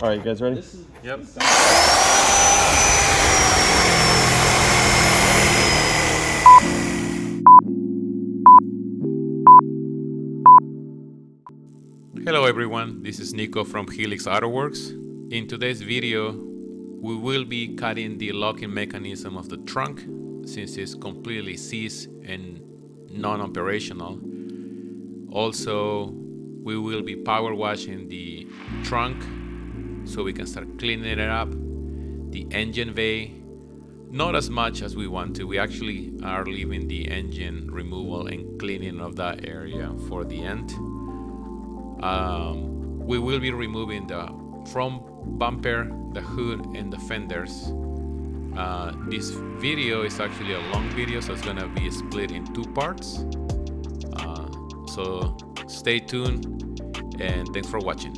All right, you guys ready? Yep. Hello everyone, this is Nico from Helix Autoworks. In today's video, we will be cutting the locking mechanism of the trunk since it's completely seized and non-operational. Also, we will be power washing the trunk so we can start cleaning it up. The engine bay, not as much as we want to. We actually are leaving the engine removal and cleaning of that area for the end. We will be removing the front bumper, the hood, and the fenders. This video is actually a long video, so it's gonna be split in two parts. So stay tuned, and thanks for watching.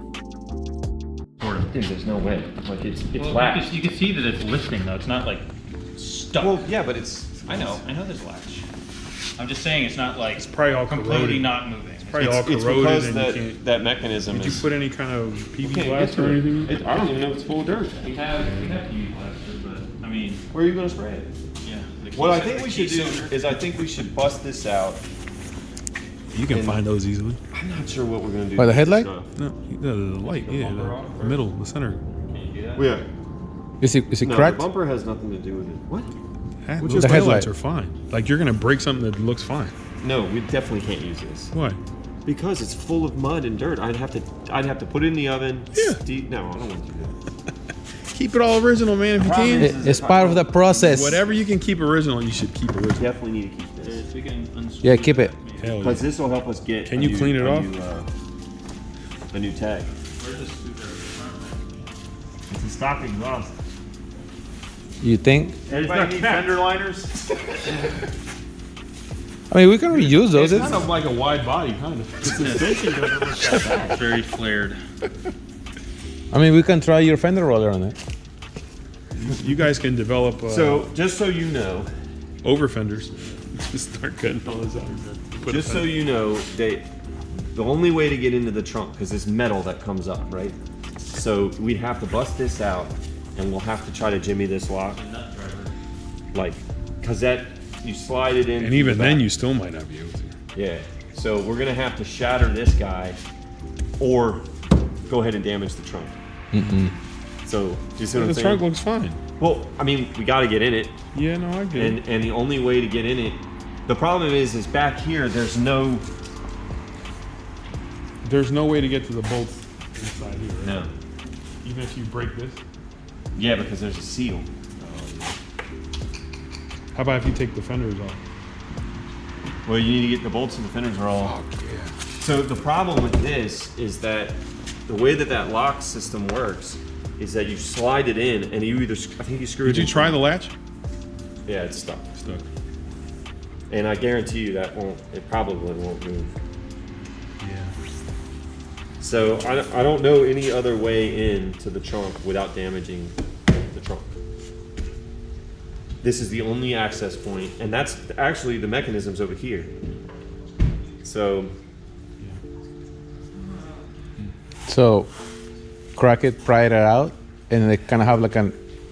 Dude, there's no way. Like it's Well, latched. you can see that it's lifting though. It's not like stuck. Well, yeah, but it's. I know there's latch. I'm just saying it's not like probably all completely corroded. not moving. Probably all It's corroded because and that, you can't. that mechanism Did you is. put any kind of PV Can't glass get to or it. anything? I don't even know if it's full of dirt. We have PV plaster, but I mean, Where are you gonna spray it? yeah. the What I key- think the we key should do cylinder. is I think we should bust this out. You can And- find those easily. I'm not sure what we're gonna do. By the with this headlight? stuff. No, the light, yeah, the middle, the center. Can you do that? Well, yeah. Is it No, cracked? the bumper has nothing to do with it. What? Those The headlights headlight. are fine. Like you're gonna break something that looks fine. No, we definitely can't use this Why? because it's full of mud and dirt. I'd have to put it in the oven. Yeah. No, I don't want to do that. Keep it all original, man. If you Problem can, is- It's part of the process. whatever you can keep original, you should keep original. Definitely need to keep this If we can unscrew Yeah, keep that, it. maybe. Hell yeah. because this will help us get. Can you clean it off? A new tag. Where's the scooter? It's a stock exhaust. You think? Anybody need fender liners? I mean, we can reuse those. It's kind of like a wide body, kind of. Suspension doesn't look that bad. It's very flared. I mean, we can try your fender roller on it. You guys can develop So, just so you know, over fenders. Just start cutting all this out. Put just a so you know, the only way to get into the trunk, because it's metal that comes up, right? So we'd have to bust this out, and we'll have to try to jimmy this lock, Nut driver. like, because that you slide it in. And through even the then, back. you still might not be able to. Yeah. So we're gonna have to shatter this guy, or go ahead and damage the trunk. So do you see what I'm The saying? trunk looks fine. Well, I mean, we got to get in it. Yeah, no, I get it. And the only way to get in it, the problem is back here there's no There's no way to get to the bolts inside here. Right? no. Even if you break this. Yeah, because there's a seal. How about if you take the fenders off? Well, you need to get the bolts and the fenders are all. yeah. So the problem with this is that the way that lock system works is that you slide it in and you either I think you screw it. Did you in- try the latch? Yeah, it's stuck. Stuck. And I guarantee you that it probably won't move. Yeah. So I don't know any other way into the trunk without damaging the trunk. This is the only access point, and that's actually the mechanism's over here. So So, crack it, pry it out, and they kind of have like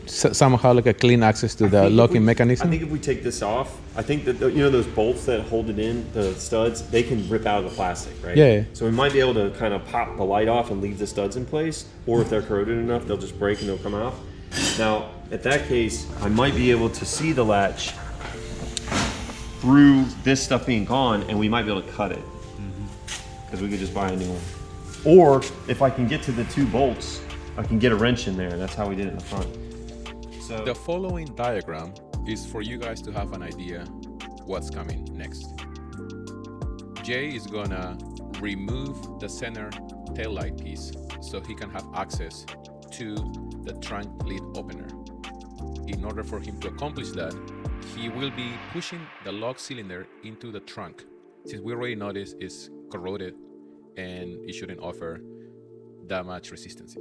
somehow like a clean access to the locking mechanism. I think if we take this off, I think that you know those bolts that hold it in, the studs, they can rip out of the plastic, right? Yeah. So we might be able to kind of pop the light off and leave the studs in place, or if they're corroded enough, they'll just break and they'll come out. Now, at that case, I might be able to see the latch through this stuff being gone, and we might be able to cut it because we could just buy a new one. Or if I can get to the two bolts, I can get a wrench in there. That's how we did it in the front. So The following diagram is for you guys to have an idea what's coming next. Jay is gonna remove the center taillight piece so he can have access to the trunk lid opener. In order for him to accomplish that, he will be pushing the lock cylinder into the trunk, since we already noticed it's corroded and it shouldn't offer that much resistance.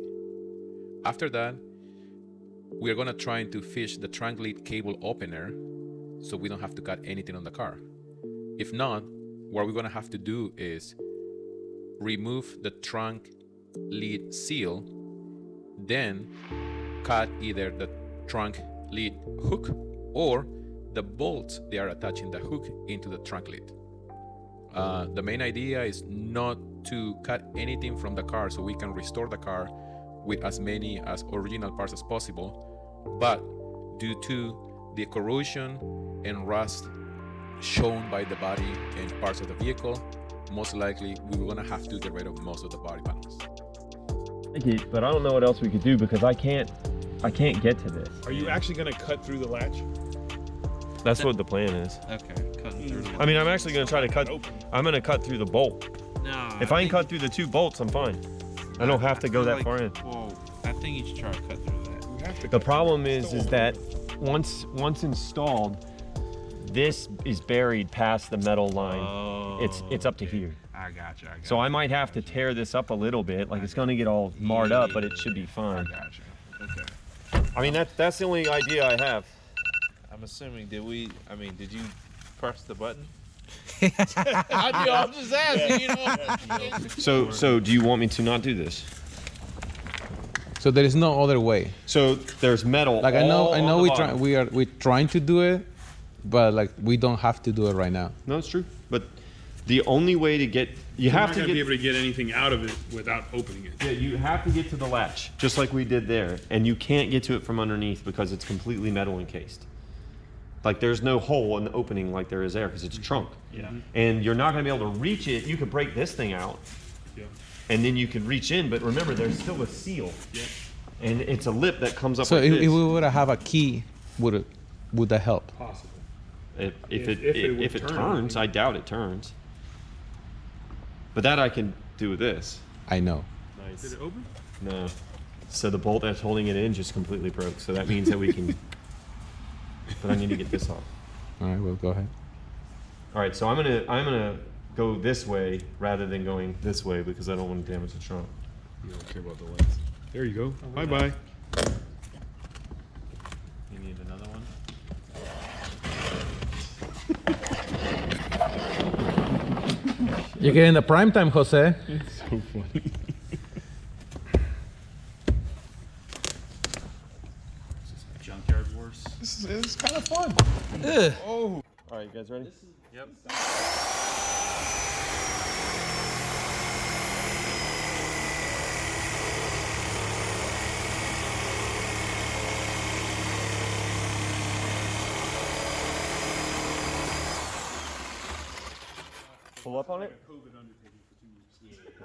After that, we are gonna try to fish the trunk lid cable opener so we don't have to cut anything on the car. If not, what we're gonna have to do is remove the trunk lid seal then cut either the trunk lid hook or the bolts they are attaching the hook into the trunk lid. The main idea is not to cut anything from the car so we can restore the car with as many as original parts as possible, but due to the corrosion and rust shown by the body and parts of the vehicle, most likely we're gonna have to get rid of most of the body panels. But I don't know what else we could do because I can't get to this. Are you actually gonna cut through the latch? That's what the plan is. Okay, cutting through. I mean, I'm actually gonna try to cut. I'm gonna cut through the bolt. No. If I can cut through the 2 bolts, I'm fine. I don't have to go that far in. Well, I think you should try to cut through that. You have to The cut problem through is that once installed, this is buried past the metal line. Oh. It's up to here. I got you. So I might have to tear this up a little bit. Like it's gonna get all marred up, but it should be fine. got you. Okay. I mean, that's the only idea I have. I'm assuming, did you press the button? I'm just asking, you know. So do you want me to not do this? So there is no other way. So there's metal. Like all I on know the we're bottom. trying to do it, but like we don't have to do it right now. No, it's true. But the only way to get You're not gonna be able to get anything out of it without opening it. Yeah, you have to get to the latch, just like we did there, and you can't get to it from underneath because it's completely metal encased. Like there's no hole in the opening like there is there because it's a trunk. Yeah. And you're not going to be able to reach it. You could break this thing out, Yeah. and then you can reach in. But remember, there's still a seal, Yeah. and it's a lip that comes up. So like if this. we would have a key, would that help? Possible. If If it it would turn, turns, I doubt it turns. But that I can do with this. I know. Nice. Did it open? No. So the bolt that's holding it in just completely broke. So that means that we can. But I need to get this off. All right, well, go ahead. All right, so I'm gonna go this way rather than going this way because I don't want to damage the trunk. You don't care about the lights. There you go. Bye bye. You need another one? You're getting the prime time, Jose. It's so funny. Junkyard Wars. It's kind of fun. All right, you guys ready? Yep. Pull up on it.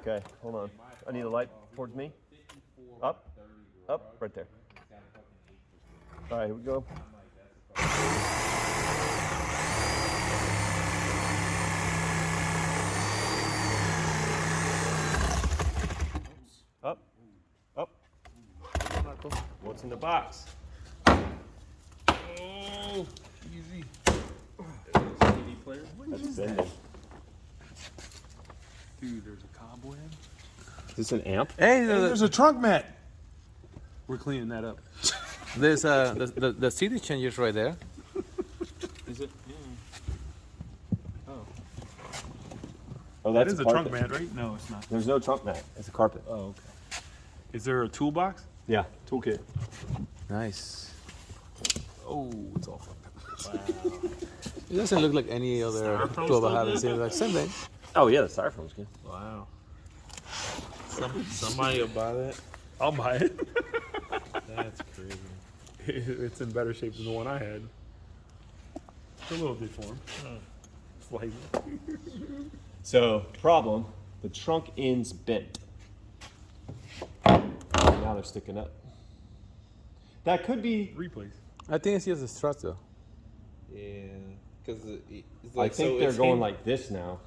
Okay, hold on. I need a light towards me. Up, right there. All right, here we go. Up. What's in the box? Oh, easy. CD player. That's bending. Dude, there's a cobweb. Is this an amp? Hey, There's a trunk mat. We're cleaning that up. there's the CD changers right there. Is it? Yeah. Oh, That that's is a trunk mat, right? No, it's not. There's no trunk mat. It's a carpet. Oh, okay. Is there a toolbox? Yeah, toolkit. Nice. Oh, it's all fucked up. It doesn't look like any other Styrofoam tool I still haven't good? seen. Like same thing. Oh yeah, the styrofoam's good. Wow. Somebody will buy that. I'll buy it. That's crazy. It's in better shape than the one I had. It's a little deformed. Slightly. So, problem, the trunk end's bent. Now they're sticking up. That could be, Replace. I think it's just the struts though. Yeah. Because it's I like, think so they're it's going hing- like this now.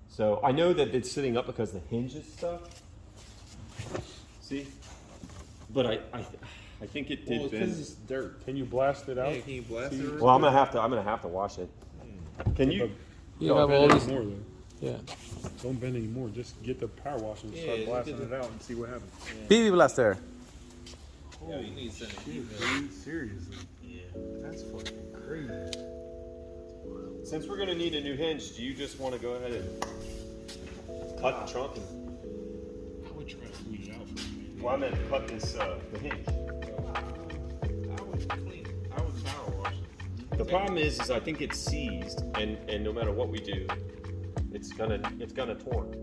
So I know that it's sitting up because the hinge is stuck. See? But I think it did Well, it's 'cause bend. it's dirt. Can you blast it out? Yeah, can you blast it? Well, I'm gonna have to wash it. Can you? You Don't have bend all it these. anymore, though. Yeah. Don't bend anymore. Just get the power washer and Yeah, start just blasting get it out and see what happens. PV blaster. Yeah, you need something. Dude, seriously. Yeah. That's fucking crazy. Since we're gonna need a new hinge, do you just want to go ahead and cut the trunk and? I would try to clean it out for a minute. Well, I meant cut this the hinge. I would clean it. I would power wash it. The problem is I think it's seized, and no matter what we do, it's gonna torque.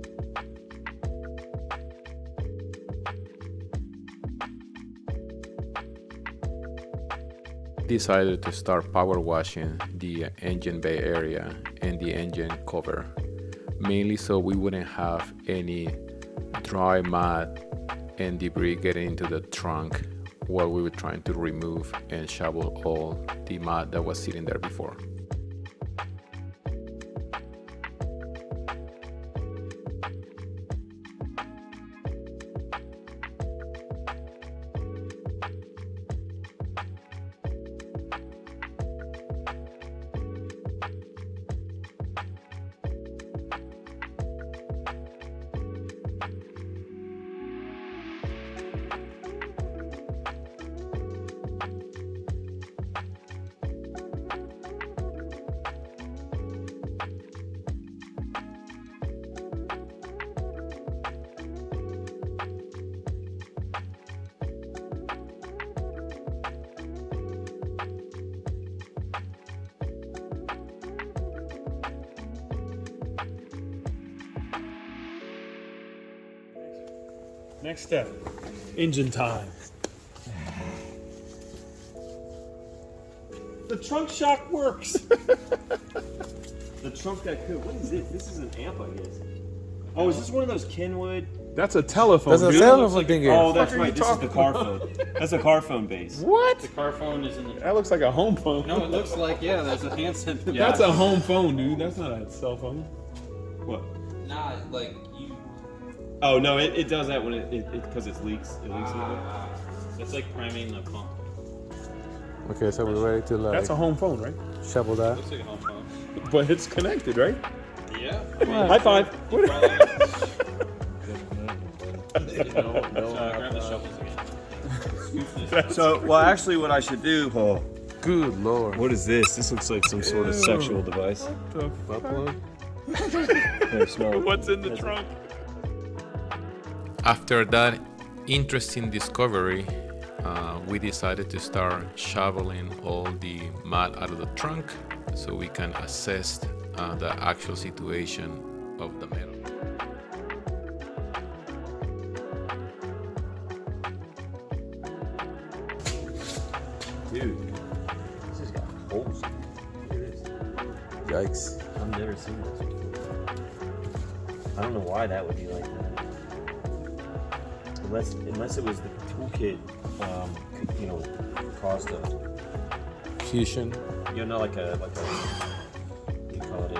Decided to start power washing the engine bay area and the engine cover, mainly so we wouldn't have any dry mud and debris getting into the trunk while we were trying to remove and shovel all the mud that was sitting there before. Next step, engine time. The trunk shock works. The trunk that could. What is this? This is an amp, I guess. Oh, is this one of those Kenwood? That's a telephone. That's a dude. telephone thing here. Oh, that's are you right. This is the talking car phone. That's a car phone base. What? The car phone is in the. That looks like a home phone. No, it looks like, yeah, there's a handset. That's a home phone, dude. That's not a cell phone. What? Nah, like you. Oh no, it does that when it because it leaks. It leaks a little bit. It's like priming the pump. Okay, so we're ready to like That's a home phone, right? shovel that. Looks like a home phone. But it's connected, right? Yeah. High five. Grab the shovels again. So, well, actually, what I should do. Oh, Good lord. what is this? This looks like some sort of sexual device. Butt plug? Here, smell it. What's in the trunk? After that interesting discovery, we decided to start shoveling all the mud out of the trunk so we can assess the actual situation of the metal. Dude, this has got holes. Look at this. Yikes. I've never seen this before. I don't know why that would be like that. Unless it was the toolkit, caused a, Fusion. like a what do you call it,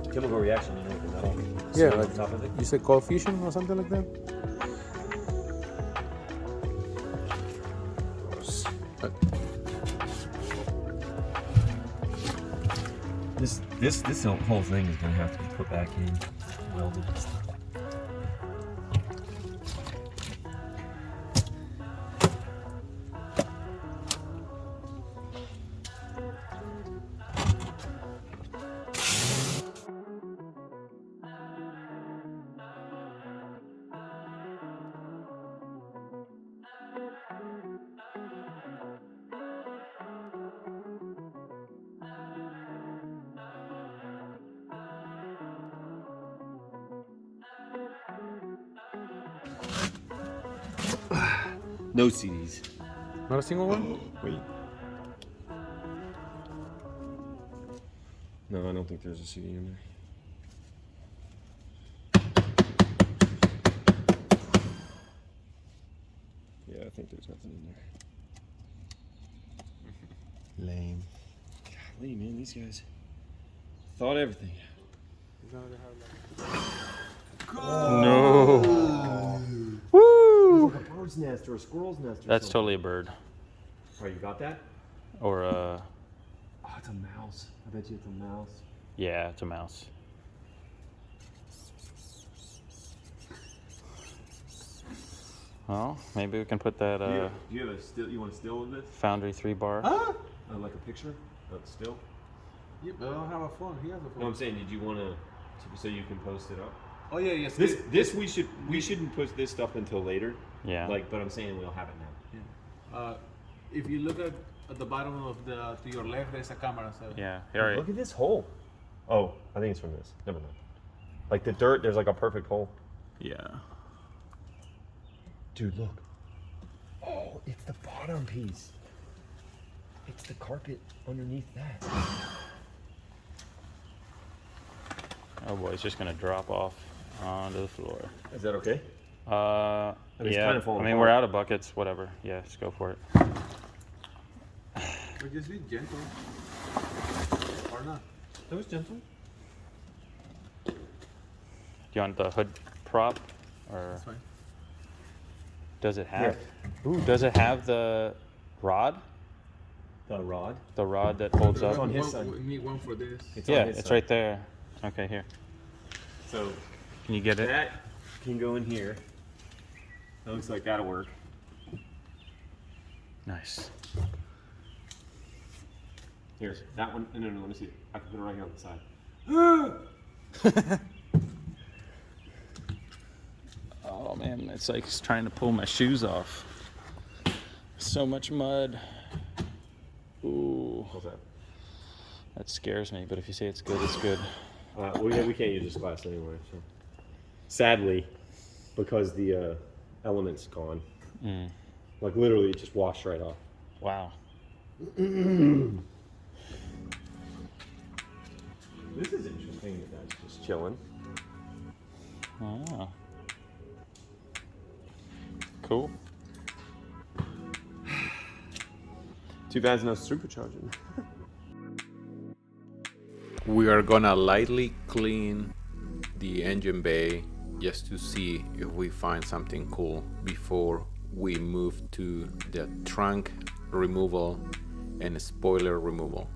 a chemical reaction, with the metal. Yeah, on like top of it. you said cold fusion or something like that? This whole thing is gonna have to be put back in, welded. No CDs. Not a single one? Wait. No, I don't think there's a CD in there. Yeah, I think there's nothing in there. Lame. Golly, man, these guys thought everything. No. Like a bird's nest or a squirrel's nest. That's totally a bird. Oh, you got that? Or Oh, it's a mouse. I bet you it's a mouse. yeah, it's a mouse. Well, maybe we can put that Do you have a still? You want a still of this? Foundry 3 bar. Like a picture of still? Yeah, but I don't have a phone. He has a No, I'm saying, did you want to, so you can post it up? Oh yeah, yes. This we shouldn't put this stuff until later. Yeah. Like, but I'm saying we'll have it now. If you look at the bottom of to your left, there's a camera. So Yeah. All right. Look at this hole. Oh, I think it's from this. Never mind. Like the dirt, there's like a perfect hole. Yeah. Dude, look. Oh, it's the bottom piece. It's the carpet underneath that. Oh boy, it's just gonna drop off onto the floor. Is that okay? It's Yeah. kind of falling I mean, we're apart. out of buckets. Whatever. Yeah, just go for it. but just be gentle, or not. That was gentle. Do you want the hood prop, or That's fine. does it have? Ooh, does it have the rod? The rod. The rod that holds up. on his side. We need one for this. It's Yeah, on his it's side. right there. Okay, here. So Can you get it? that can go in here. That looks like that'll work. Nice. Here's that one. No, let me see. I can put it right here on the side. Oh man, it's like it's trying to pull my shoes off. So much mud. Ooh, What's that? that scares me. But if you say it's good, it's good. We can't use this glass anyway. So. Sadly, because the element's gone. Like literally, it just washed right off. Wow. This is interesting that that's just chilling. Oh. Cool. Too bad no supercharging. We are gonna lightly clean the engine bay just to see if we find something cool before we move to the trunk removal and spoiler removal.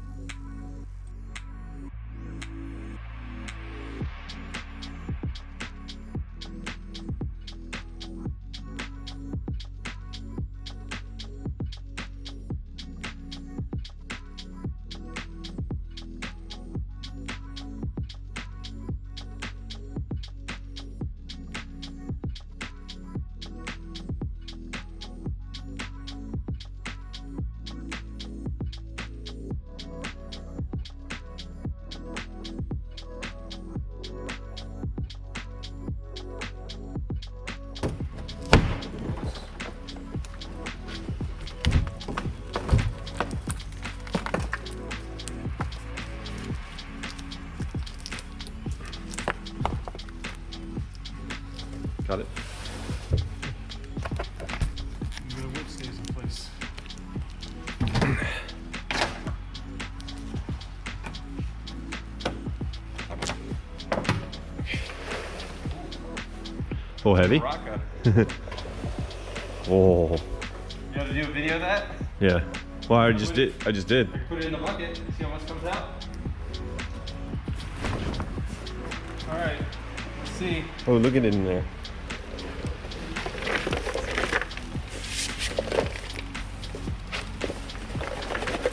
Got it. The wood stays in place. Oh, heavy? Oh, You have to do a video of that? yeah. Well, I just did. Put it in the bucket. See how much comes out. All right. Let's see. Oh, look at it in there.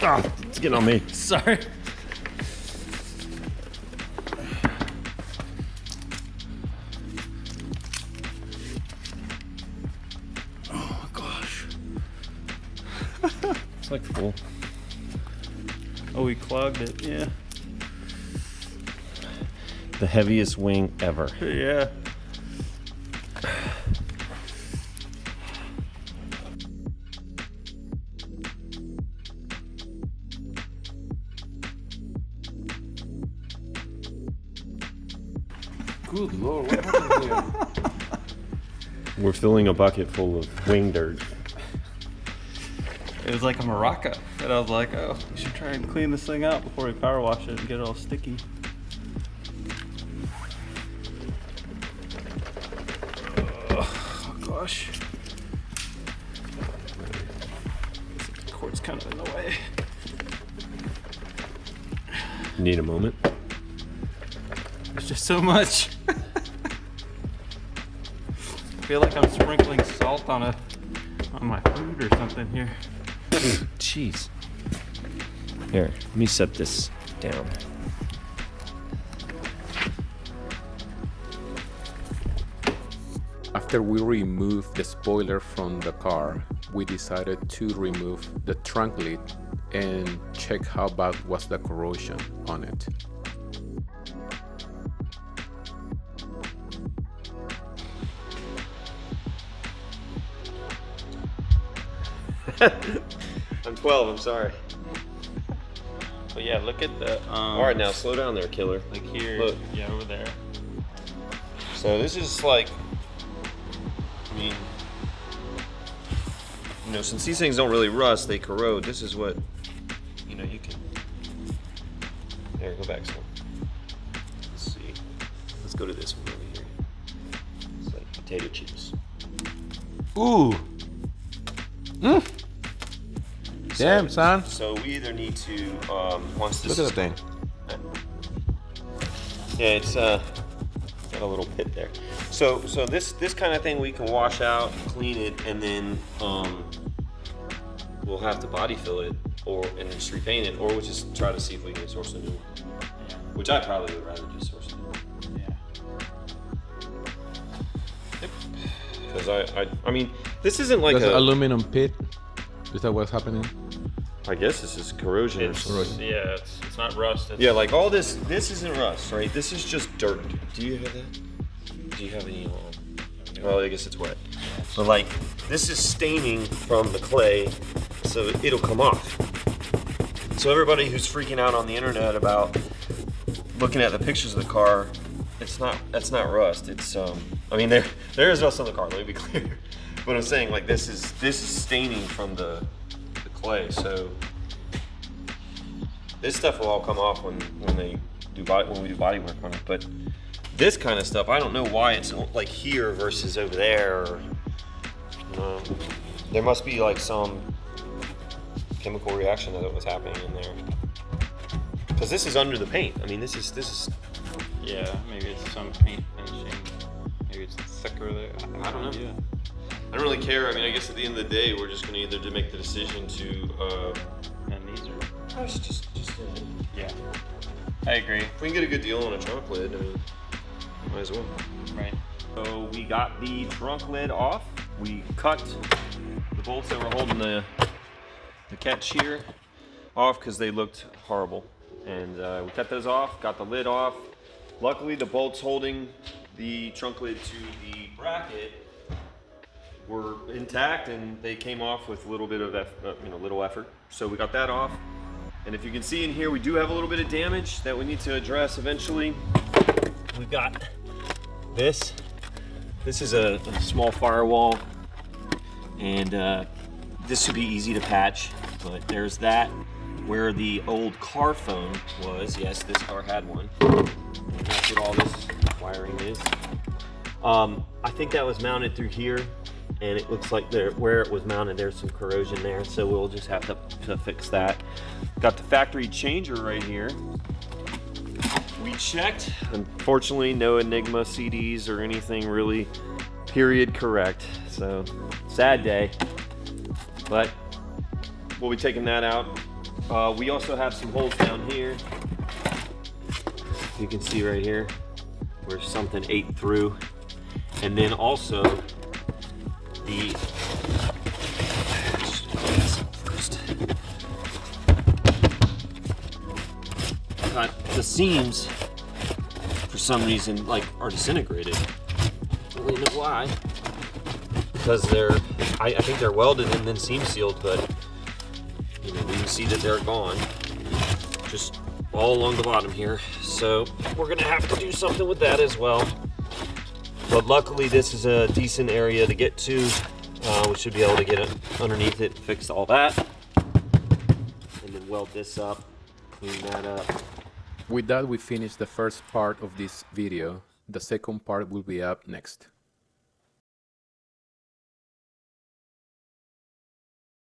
Ah, it's getting on me. Sorry. Oh gosh. It's like full. Oh, we clogged it. Yeah. The heaviest wing ever. Yeah. Good lord, what happened here? We're filling a bucket full of wing dirt. It was like a maraca. And I was like, oh, we should try and clean this thing out before we power wash it and get it all sticky. Oh gosh. The cord's kind of in the way. Need a moment. There's just so much. I feel like I'm sprinkling salt on my food or something here. Jeez. Here, let me set this down. after we removed the spoiler from the car, we decided to remove the trunk lid and check how bad was the corrosion on it. I'm 12, I'm sorry. But yeah, look at the All right, now slow down there, killer. like here, Look. yeah, over there. So this is like, I mean, you know, since these things don't really rust, they corrode. This is what, you know, you can. There, go back some. Let's see. Let's go to this one over here. It's like potato chips. Ooh. Damn, son. So we either need to, once this Look is at the thing. Yeah, it's got a little pit there. So this kind of thing we can wash out, clean it, and then we'll have to body fill it, and then just repaint it, or we'll just try to see if we can source a new one. Yeah. Which I probably would rather just source a new one. Yeah. Because I mean, this isn't like There's an a. aluminum pit. Is that what's happening? I guess this is corrosion or something. Yeah, it's not rust. It's, Yeah, like all this isn't rust, right? This is just dirt. Do you have that? Do you have any? Well, I guess it's wet. But like, this is staining from the clay, so it'll come off. So everybody who's freaking out on the internet about looking at the pictures of the car, that's not rust. It's I mean there is rust on the car. Let me be clear. But I'm saying like this is staining from the clay, so this stuff will all come off when we do body work on it. But this kind of stuff, I don't know why it's like here versus over there. There must be like some chemical reaction that was happening in there. Because this is under the paint. I mean, this is. yeah, maybe it's some paint finishing. Maybe it's thicker there. I don't know. Yeah. I don't really care. I mean, I guess at the end of the day, we're just going to either make the decision to. And these are. Just. Yeah. I agree. If we can get a good deal on a trunk lid, I mean, might as well. Right. So we got the trunk lid off. We cut the bolts that were holding the catch here off because they looked horrible. And we cut those off, got the lid off. Luckily, the bolts holding the trunk lid to the bracket were intact, and they came off with a little bit of little effort. So we got that off. And if you can see in here, we do have a little bit of damage that we need to address eventually. We've got this. This is a small firewall, and this should be easy to patch, but there's that where the old car phone was. Yes, this car had one. And that's what all this wiring is. I think that was mounted through here, and it looks like where it was mounted, there's some corrosion there, so we'll just have to fix that. Got the factory changer right here. We checked. Unfortunately, no Enigma CDs or anything really period correct. So, sad day. But we'll be taking that out. We also have some holes down here. You can see right here where something ate through. And then also the seams for some reason are disintegrated. I don't really know why. Because I think they're welded and then seam sealed, but you can see that they're gone. Just all along the bottom here. So we're gonna have to do something with that as well. But luckily this is a decent area to get to. We should be able to get it underneath it, fix all that. And then weld this up, clean that up. With that, we finish the first part of this video. The second part will be up next.